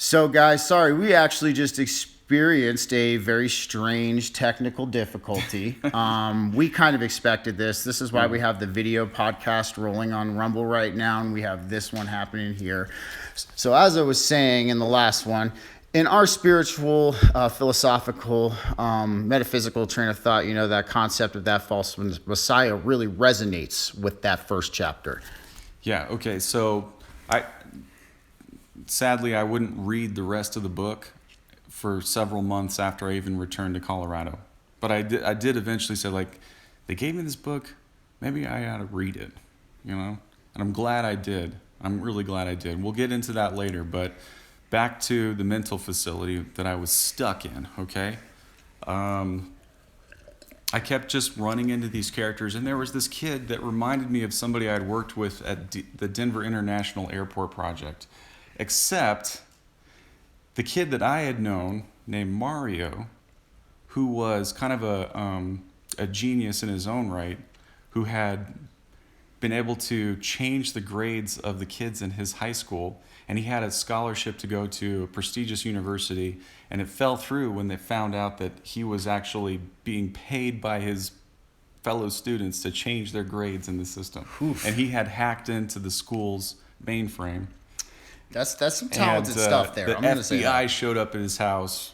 So, guys, sorry, we actually just experienced a very strange technical difficulty. We kind of expected this. This is why we have the video podcast rolling on Rumble right now, and we have this one happening here. So, as I was saying in the last one, in our spiritual, philosophical, metaphysical train of thought, you know, that concept of that false Messiah really resonates with that first chapter. Yeah, okay, so sadly, I wouldn't read the rest of the book for several months after I even returned to Colorado. But I did eventually say, like, they gave me this book, maybe I ought to read it, you know? And I'm glad I did. I'm really glad I did. We'll get into that later, but back to the mental facility that I was stuck in, okay? I kept just running into these characters, and there was this kid that reminded me of somebody I'd worked with at the Denver International Airport Project. Except the kid that I had known, named Mario, who was kind of a genius in his own right, who had been able to change the grades of the kids in his high school, and he had a scholarship to go to a prestigious university, and it fell through when they found out that he was actually being paid by his fellow students to change their grades in the system. Oof. And he had hacked into the school's mainframe. That's some talented stuff there. The I'm gonna say FBI that. showed up at his house,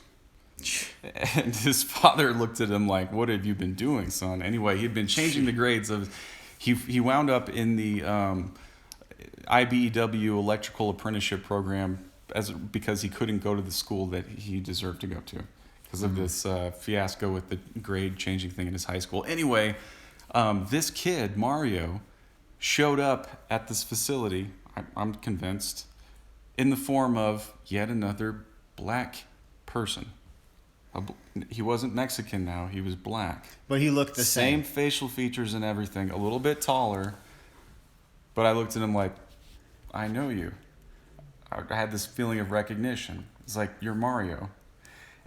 and his father looked at him like, "What have you been doing, son?" Anyway, he'd been changing the grades of. He wound up in the IBEW electrical apprenticeship program because he couldn't go to the school that he deserved to go to because of this fiasco with the grade changing thing in his high school. Anyway, this kid Mario showed up at this facility. I'm convinced. In the form of yet another black person. He wasn't Mexican now, he was black. But he looked the same facial features and everything, a little bit taller. But I looked at him like, I know you. I had this feeling of recognition. It's like, you're Mario.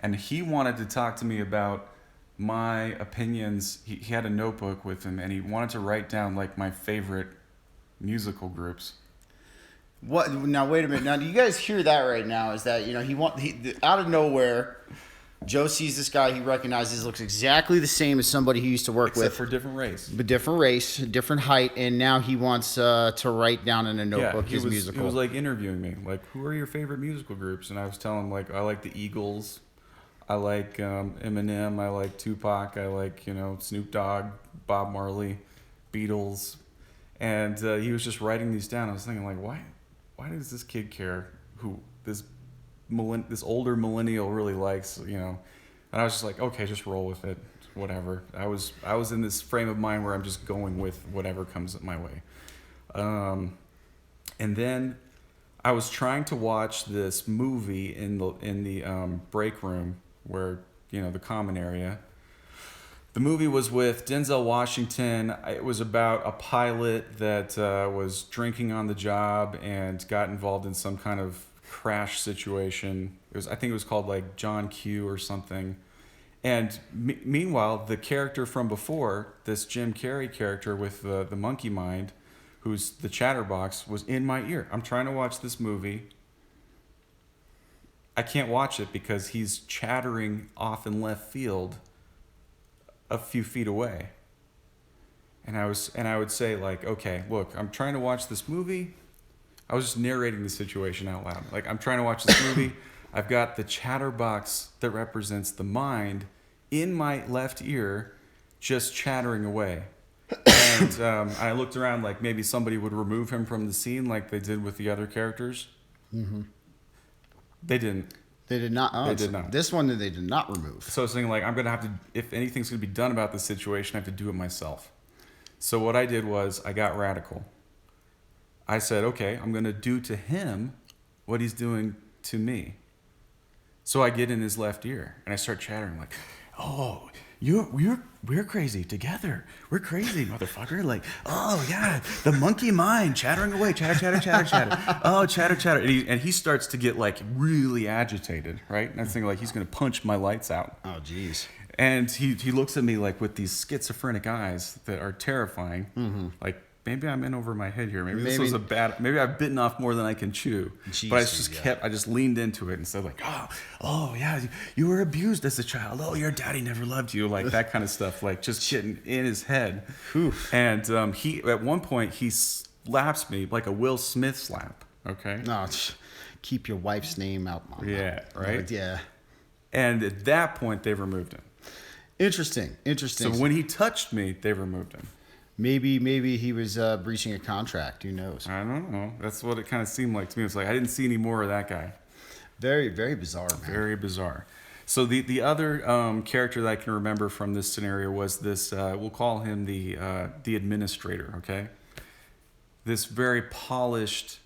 And he wanted to talk to me about my opinions. He had a notebook with him, and he wanted to write down like my favorite musical groups. What? Now wait a minute. Now do you guys hear that right now? Is that, you know, he out of nowhere, Joe sees this guy he recognizes looks exactly the same as somebody he used to work with, except for different race. But different race, different height, and now he wants to write down in a notebook his musical. He was like interviewing me, like, who are your favorite musical groups? And I was telling him, like, I like the Eagles, I like Eminem, I like Tupac, I like, you know, Snoop Dogg, Bob Marley, Beatles, and he was just writing these down. I was thinking, like, why does this kid care who this older millennial really likes, you know? And I was just like, okay, just roll with it, whatever. I was in this frame of mind where I'm just going with whatever comes my way. And then I was trying to watch this movie in the break room where, you know, the common area. The movie was with Denzel Washington. It was about a pilot that was drinking on the job and got involved in some kind of crash situation. I think it was called like John Q or something. And meanwhile, the character from before, this Jim Carrey character with the monkey mind, who's the chatterbox, was in my ear. I'm trying to watch this movie. I can't watch it because he's chattering off in left field a few feet away. And I would say, like, okay, look, I'm trying to watch this movie. I was just narrating the situation out loud. Like, I'm trying to watch this movie. I've got the chatterbox that represents the mind in my left ear just chattering away. And I looked around like maybe somebody would remove him from the scene like they did with the other characters. Mm-hmm. They didn't. They did not. Oh, they did not. This one they did not remove. So I was thinking, like, I'm going to have to, if anything's going to be done about this situation, I have to do it myself. So what I did was I got radical. I said, okay, I'm going to do to him what he's doing to me. So I get in his left ear and I start chattering like, oh, we're crazy together. We're crazy, motherfucker. Like, oh yeah, the monkey mind chattering away, chatter. Oh, chatter. And he starts to get like really agitated, right? And I'm thinking like he's gonna punch my lights out. Oh, geez. And he looks at me like with these schizophrenic eyes that are terrifying. Mm-hmm. Like maybe I'm in over my head here. Maybe this Maybe- was a bad. Maybe I've bitten off more than I can chew. But I just Jesus, I just leaned into it and said like, oh yeah, you were abused as a child. Oh, your daddy never loved you, like that kind of stuff. Like just getting in his head. Oof. And he at one point he slaps me like a Will Smith slap. Okay. No, keep your wife's name out, Mama. Yeah. Right. Yeah. And at that point, they removed him. Interesting. So when he touched me, they removed him. Maybe he was breaching a contract. Who knows? I don't know. That's what it kind of seemed like to me. It's like I didn't see any more of that guy. Very, very bizarre, man. Very bizarre. So the other character that I can remember from this scenario was this. We'll call him the administrator. Okay. This very polished,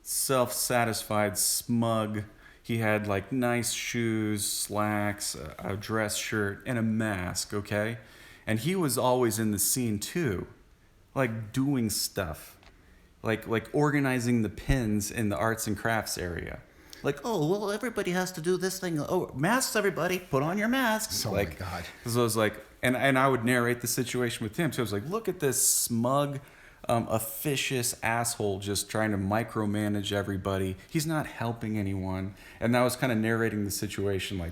self-satisfied, smug. He had like nice shoes, slacks, a dress shirt, and a mask. Okay. And he was always in the scene too, like doing stuff, like organizing the pins in the arts and crafts area. Like, oh, well, everybody has to do this thing. Oh, masks, everybody, put on your masks. Oh like, my God. So I was like, and I would narrate the situation with him. So I was like, look at this smug, officious asshole just trying to micromanage everybody. He's not helping anyone. And I was kind of narrating the situation, like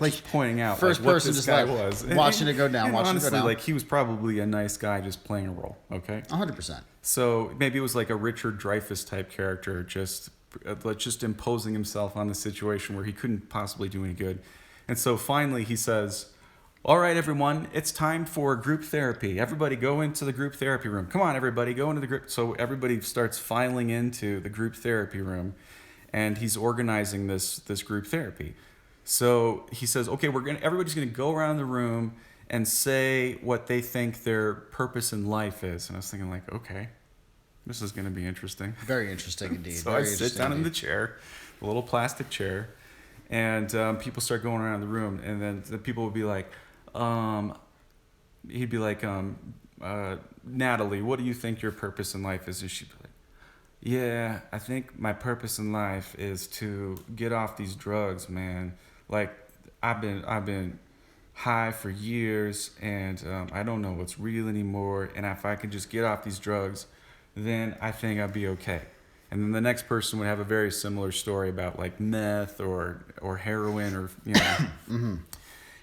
just pointing out first like, what person this just guy like was. watching it go down, And watching honestly, it go down. like he was probably a nice guy just playing a role. Okay. 100%. So maybe it was like a Richard Dreyfuss type character, just imposing himself on the situation where he couldn't possibly do any good. And so finally he says, all right, everyone, it's time for group therapy. Everybody go into the group therapy room. Come on, everybody, go into the group. So everybody starts filing into the group therapy room, and he's organizing this group therapy. So he says, okay, everybody's gonna go around the room and say what they think their purpose in life is. And I was thinking like, okay, this is gonna be interesting. Very interesting indeed. So Very I sit down in the chair, a little plastic chair, and people start going around the room, and then the people would be like, he'd be like, Natalie, what do you think your purpose in life is? And she'd be like, yeah, I think my purpose in life is to get off these drugs, man. Like I've been high for years, and I don't know what's real anymore. And if I could just get off these drugs, then I think I'd be okay. And then the next person would have a very similar story about like meth or heroin or, you know. Mm-hmm.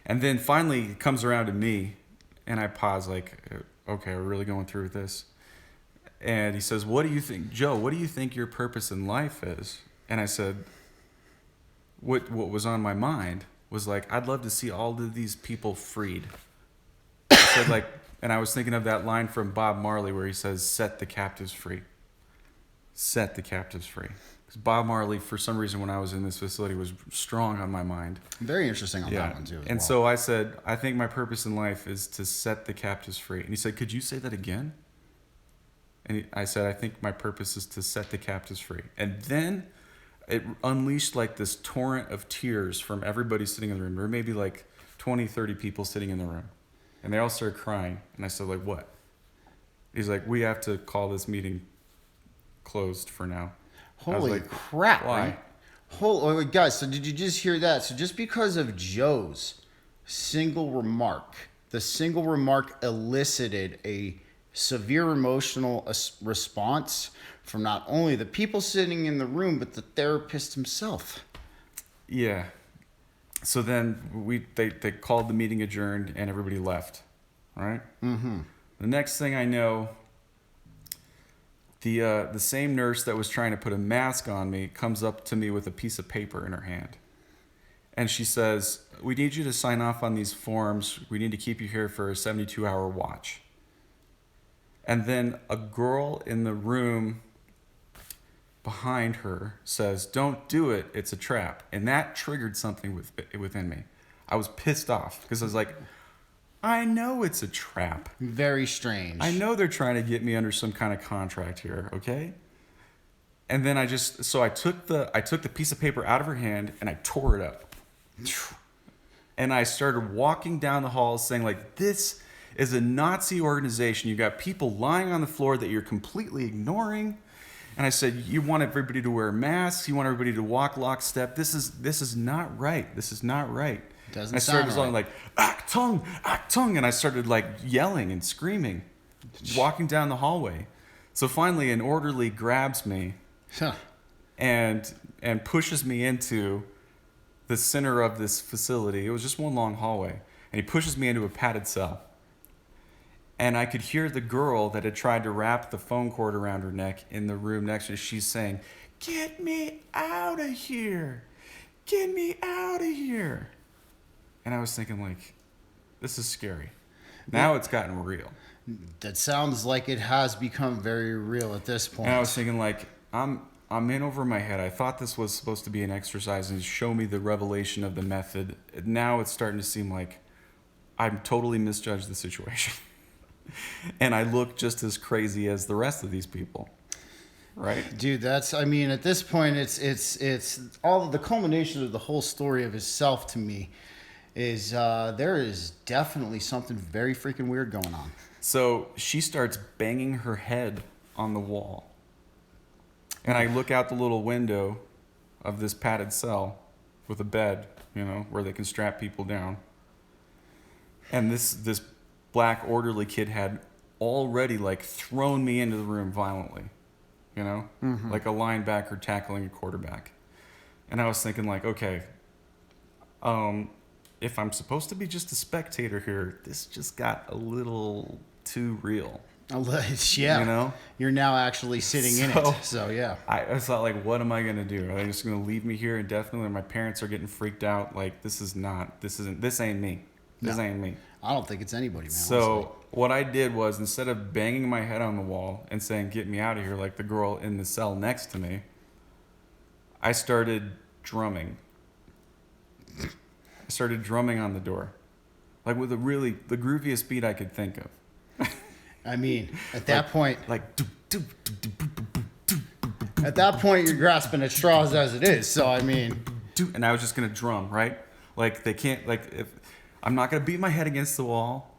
And then finally it comes around to me, and I pause like, okay, we're really going through with this. And he says, what do you think, Joe, what do you think your purpose in life is? And I said, what was on my mind was like, I'd love to see all of these people freed. I said like, and I was thinking of that line from Bob Marley where he says, set the captives free. Set the captives free. Because Bob Marley, for some reason, when I was in this facility, was strong on my mind. Very interesting on that one, too. And so I said, I think my purpose in life is to set the captives free. And he said, could you say that again? And I said, I think my purpose is to set the captives free. And then it unleashed like this torrent of tears from everybody sitting in the room. There were maybe like 20, 30 people sitting in the room. And they all started crying. And I said, like, what? He's like, we have to call this meeting closed for now. Holy like, crap. why? Man. Wait, guys, so did you just hear that? So just because of Joe's single remark, the single remark elicited a severe emotional response from not only the people sitting in the room, but the therapist himself. Yeah. So then they called the meeting adjourned and everybody left. Right? Mm-hmm. The next thing I know, the same nurse that was trying to put a mask on me comes up to me with a piece of paper in her hand. And she says, we need you to sign off on these forms. We need to keep you here for a 72-hour watch. And then a girl in the room behind her says, don't do it. It's a trap. And that triggered something within me. I was pissed off because I was like, I know it's a trap. Very strange. I know they're trying to get me under some kind of contract here, okay? And then I took the piece of paper out of her hand and I tore it up. And I started walking down the hall saying like, this is a Nazi organization. You got people lying on the floor that you're completely ignoring. And I said, you want everybody to wear masks. You want everybody to walk lockstep. This is not right. This is not right. Doesn't I started sound right. like, Achtung, Achtung. And I started like yelling and screaming. walking down the hallway. So finally, an orderly grabs me Huh. and pushes me into the center of this facility. It was just one long hallway. And he pushes me into a padded cell. And I could hear the girl that had tried to wrap the phone cord around her neck in the room next to her. She's saying, "Get me out of here. Get me out of here." And I was thinking, like, this is scary. Now it's gotten real. That sounds like it has become very real at this point. And I was thinking, like, I'm in over my head. I thought this was supposed to be an exercise and show me the revelation of the method. Now it's starting to seem like I'm totally misjudged the situation. And I look just as crazy as the rest of these people. Right? Dude, I mean, at this point, it's all the culmination of the whole story of himself to me is there is definitely something very freaking weird going on. So she starts banging her head on the wall. And I look out the little window of this padded cell with a bed, where they can strap people down. And this black orderly kid had already like thrown me into the room violently, like a linebacker tackling a quarterback. And I was thinking, like, okay, if I'm supposed to be just a spectator here, this just got a little too real. Yeah. You're now actually sitting in it. So, yeah. I thought, like, what am I going to do? Are they just going to leave me here indefinitely? My parents are getting freaked out. Like, this ain't me. This ain't me. I don't think it's anybody, man. So honestly. what I did was, instead of banging my head on the wall and saying, "Get me out of here," like the girl in the cell next to me, I started drumming. I started drumming on the door, like with the grooviest beat I could think of. I mean, at that point, you're grasping at straws as it is. So, I mean, and I was just gonna drum, right? Like they can't, like, if I'm not gonna beat my head against the wall,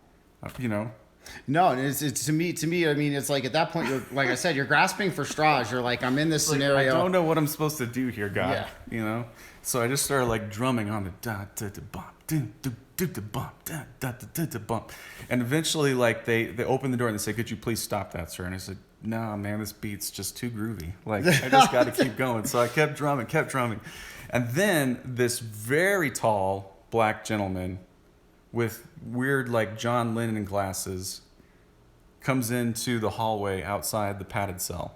No, it's to me. I mean, it's like at that point, you're like I said, you're grasping for straws. You're like, I'm in this scenario. I don't know what I'm supposed to do here, God. Yeah. So I just started like drumming on the da da da bump, do do do da bump, da da da da bump, and eventually, like they open the door and they say, "Could you please stop that, sir?" And I said, "No, man, this beat's just too groovy. Like I just got to keep going." So I kept drumming, and then this very tall black gentleman with weird, like, John Lennon glasses comes into the hallway outside the padded cell.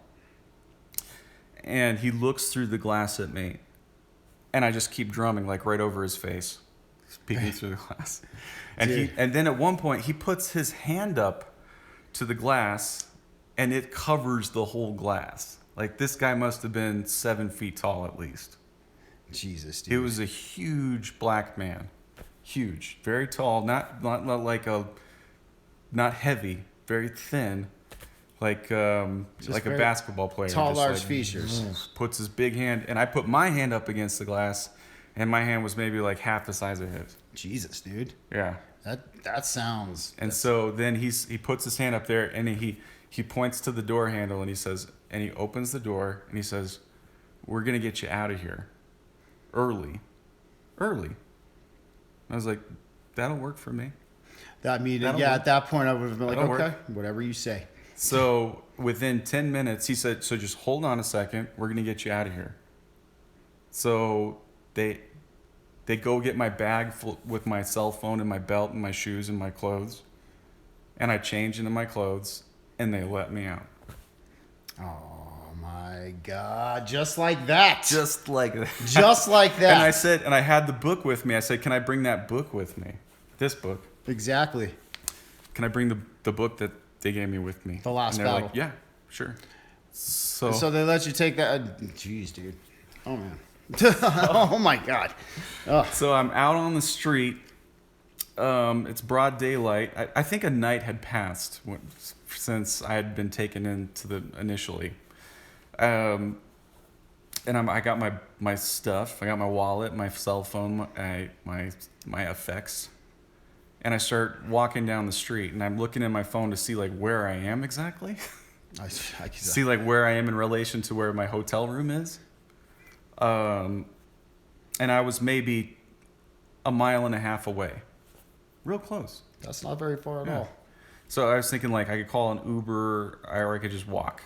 And he looks through the glass at me. And I just keep drumming, like, right over his face, peeking through the glass. And then at one point, he puts his hand up to the glass, and it covers the whole glass. Like, this guy must have been 7 feet tall at least. Jesus, dude. It was a huge black man. Huge, very tall, not heavy, very thin, like a basketball player. Tall, just large like, features. Puts his big hand, and I put my hand up against the glass, and my hand was maybe like half the size of his. Jesus, dude. Yeah. That sounds. And so then he puts his hand up there, and he points to the door handle, and he says, and he opens the door, and he says, "We're gonna get you out of here, early." I was like, that'll work for me. I mean, That'll yeah, work. at that point, I would have been like, That'll okay, work. whatever you say. So within 10 minutes, he said, "So just hold on a second. We're going to get you out of here." So they go get my bag full with my cell phone and my belt and my shoes and my clothes. And I change into my clothes, and they let me out. Oh, my God. Just like that. Just like that. Just like that. And I said, and I had the book with me. I said, "Can I bring that book with me? This book. Exactly. Can I bring the book that they gave me with me?" The Last and they're Battle. like, "Yeah, sure." So they let you take that. Jeez, dude. Oh, man. Oh, my God. Oh. So I'm out on the street. It's broad daylight. I think a night had passed since I had been taken into initially. And I got my stuff. I got my wallet, my cell phone, my effects. And I start walking down the street, and I'm looking at my phone to see, like, where I am exactly. See, like, where I am in relation to where my hotel room is. And I was maybe a mile and a half away. Real close. That's not very far at all. So I was thinking like I could call an Uber or I could just walk.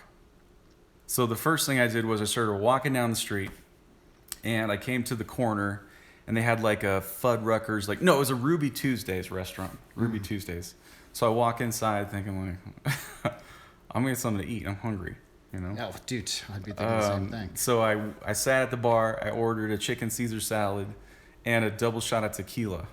So the first thing I did was I started walking down the street, and I came to the corner, and they had like a Fuddruckers, like no, it was a Ruby Tuesdays restaurant, Ruby Tuesdays. So I walk inside thinking like, I'm gonna get something to eat. I'm hungry, you know. Oh, dude, I'd be thinking the same thing. So I sat at the bar. I ordered a chicken Caesar salad and a double shot of tequila.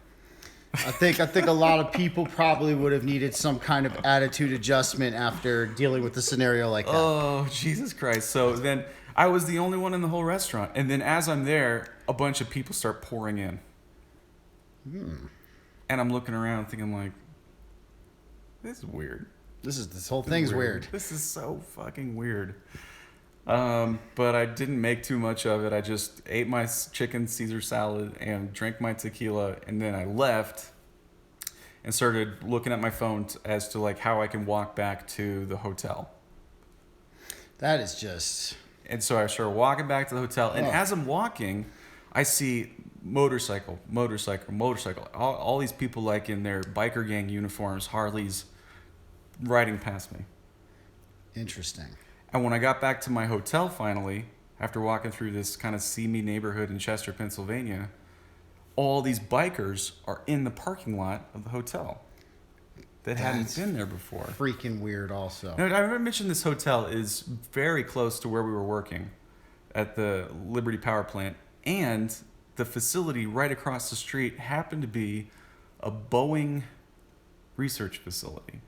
I think a lot of people probably would have needed some kind of attitude adjustment after dealing with a scenario like that. Oh, Jesus Christ. So then I was the only one in the whole restaurant. And then as I'm there, a bunch of people start pouring in. And I'm looking around thinking like, this is weird. This whole thing's weird. This is so fucking weird. But I didn't make too much of it. I just ate my chicken Caesar salad and drank my tequila, and then I left and started looking at my phone as to like how I can walk back to the hotel. That is just... And so I started walking back to the hotel, and as I'm walking, I see motorcycle. All these people like in their biker gang uniforms, Harleys, riding past me. Interesting. And when I got back to my hotel finally, after walking through this kind of seamy neighborhood in Chester, Pennsylvania, all these bikers are in the parking lot of the hotel that hadn't been there before. Freaking weird also. Now, I mentioned this hotel is very close to where we were working at the Liberty Power Plant, and the facility right across the street happened to be a Boeing research facility.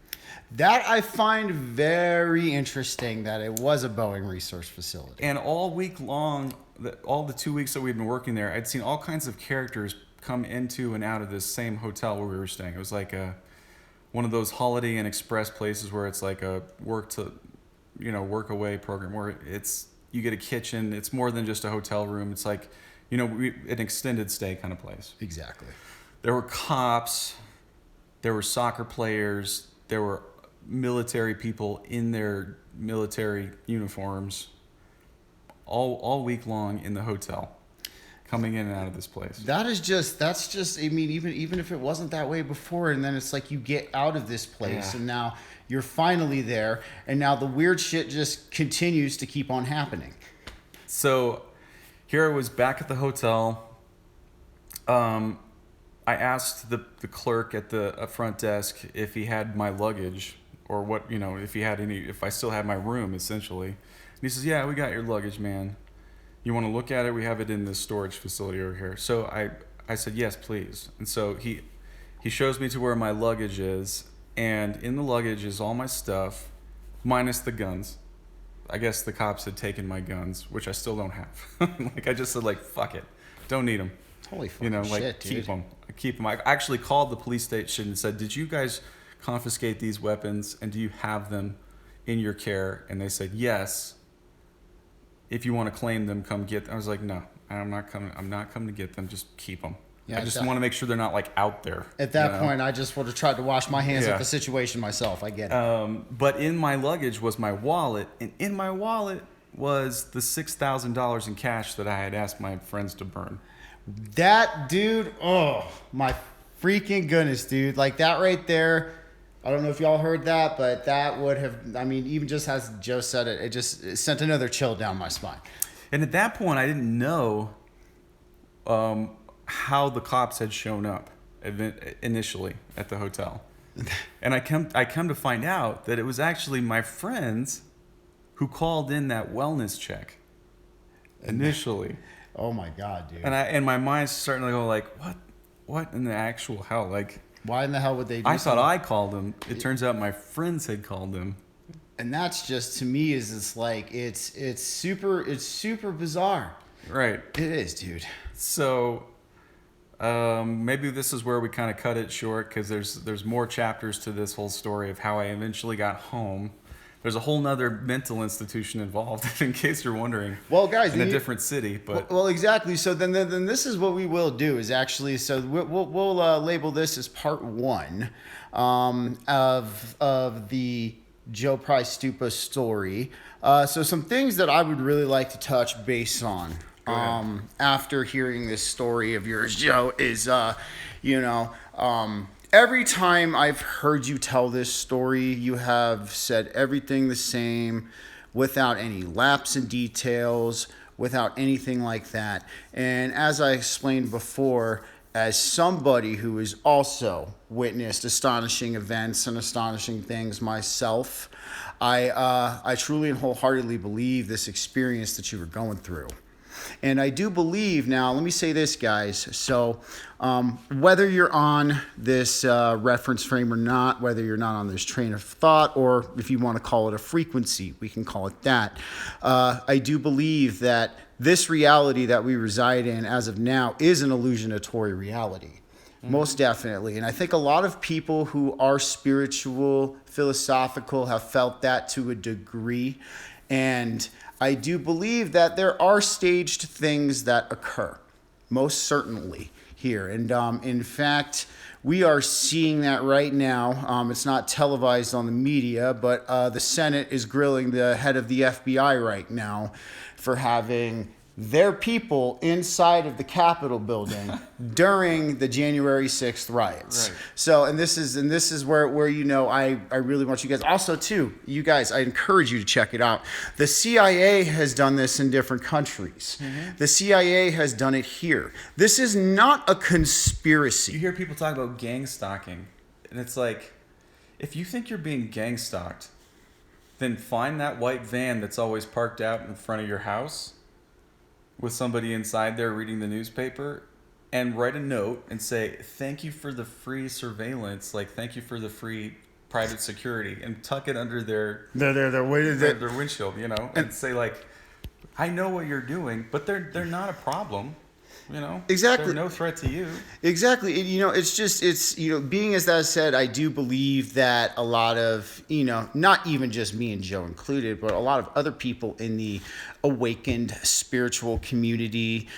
That I find very interesting that it was a Boeing research facility. And all week long, all the 2 weeks that we'd been working there, I'd seen all kinds of characters come into and out of this same hotel where we were staying. It was like one of those Holiday Inn Express places where it's like a work away program where you get a kitchen. It's more than just a hotel room. It's like, an extended stay kind of place. Exactly. There were cops, there were soccer players, there were military people in their military uniforms all week long in the hotel, coming in and out of this place. That's just, I mean, even if it wasn't that way before, and then it's like you get out of this place and now you're finally there, and now the weird shit just continues to keep on happening. So here I was back at the hotel. I asked the clerk at the front desk if he had my luggage or what, if I still had my room, essentially. And he says, yeah, we got your luggage, man. You want to look at it? We have it in this storage facility over here. So I said, yes, please. And so he shows me to where my luggage is, and in the luggage is all my stuff, minus the guns. I guess the cops had taken my guns, which I still don't have. I just said, fuck it. Don't need them. Holy fucking shit, dude. Keep them. I actually called the police station and said, did you guys confiscate these weapons, and do you have them in your care? And they said, yes. If you want to claim them, come get them. I was like, no, I'm not coming to get them. Just keep them. Yeah, I just want to make sure they're not out there. At that point, I just would have tried to wash my hands of the situation myself. I get it. But in my luggage was my wallet, and in my wallet was the $6,000 in cash that I had asked my friends to burn. That dude, oh my freaking goodness, dude! That right there. I don't know if y'all heard that, but that would have, even just as Joe said it just sent another chill down my spine. And at that point, I didn't know how the cops had shown up initially at the hotel. And I come to find out that it was actually my friends who called in that wellness check initially. Oh my God, dude! And my mind's starting to go what in the actual hell? Why in the hell would they do I thought I called them. It turns out my friends had called them. And that's just, to me, it's super bizarre. Right. It is, dude. So maybe this is where we kind of cut it short, because there's more chapters to this whole story of how I eventually got home. There's a whole nother mental institution involved, in case you're wondering. Well, guys, in a different city, but well, exactly. So then this is what we will do is actually. So we'll label this as part 1 of the Joe Prystupa story. So some things that I would really like to touch base on after hearing this story of yours, Joe, is every time I've heard you tell this story, you have said everything the same without any lapse in details, without anything like that. And as I explained before, as somebody who has also witnessed astonishing events and astonishing things myself, I truly and wholeheartedly believe this experience that you were going through. And I do believe now, let me say this, guys. So, whether you're on this reference frame or not, whether you're not on this train of thought, or if you want to call it a frequency, we can call it that. I do believe that this reality that we reside in as of now is an illusionatory reality. Most definitely. And I think a lot of people who are spiritual, philosophical, have felt that to a degree. And I do believe that there are staged things that occur, most certainly here. And in fact, we are seeing that right now. It's not televised on the media, but the Senate is grilling the head of the FBI right now for having their people inside of the Capitol building during the January 6th riots. Right. So, and this is where you know I really want you guys. Also, too, you guys, I encourage you to check it out. The CIA has done this in different countries. The CIA has done it here. This is not a You conspiracy. hear people talk about gang stalking, and it's like, if you think you're being gang stalked, then find that white van that's always parked out in front of your house with somebody inside there reading the newspaper, and write a note and say, thank you for the free surveillance, like thank you for the free private security, and tuck it under their their windshield, you know, and say like, I know what you're doing, but they're not a problem. You know, Exactly. They're no threat to you. Exactly. You know, being as that said, I do believe that a lot of, not even just me and Joe included, but a lot of other people in the awakened spiritual community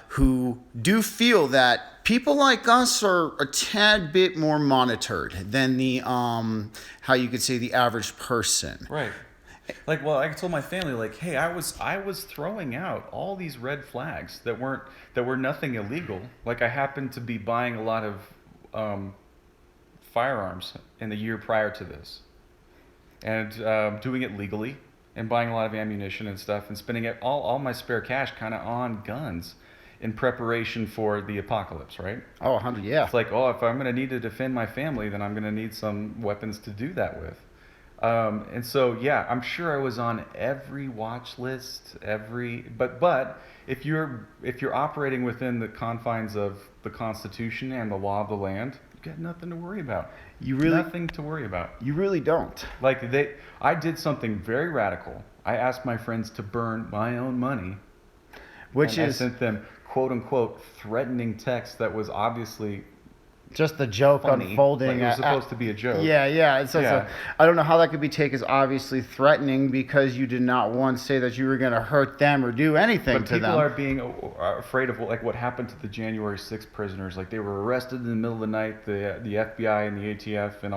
who do feel that people like us are a tad bit more monitored than the, how you could say, the average person. Right. Like, well, I told my family, like, hey, I was throwing out all these red flags that were nothing illegal. Like, I happened to be buying a lot of firearms in the year prior to this, and doing it legally, and buying a lot of ammunition and stuff, and spending all my spare cash kind of on guns in preparation for the apocalypse, right? Oh, 100, yeah. It's like, oh, if I'm going to need to defend my family, then I'm going to need some weapons to do that with. And so, yeah, I'm sure I was on every watch list, but if you're operating within the confines of the Constitution and the law of the land, you got nothing to worry about. Nothing to worry about. You really don't. Like I did something very radical. I asked my friends to burn my own money, Which and I is sent them quote unquote threatening text that was obviously just the joke funny. unfolding. Like it was supposed to be a joke. Yeah. So Yeah. I don't know how that could be taken as obviously threatening because you did not once say that you were going to hurt them or do anything But to them. people are being afraid of like what happened to the January 6th prisoners. Like they were arrested in the middle of the night. The FBI and the ATF and all.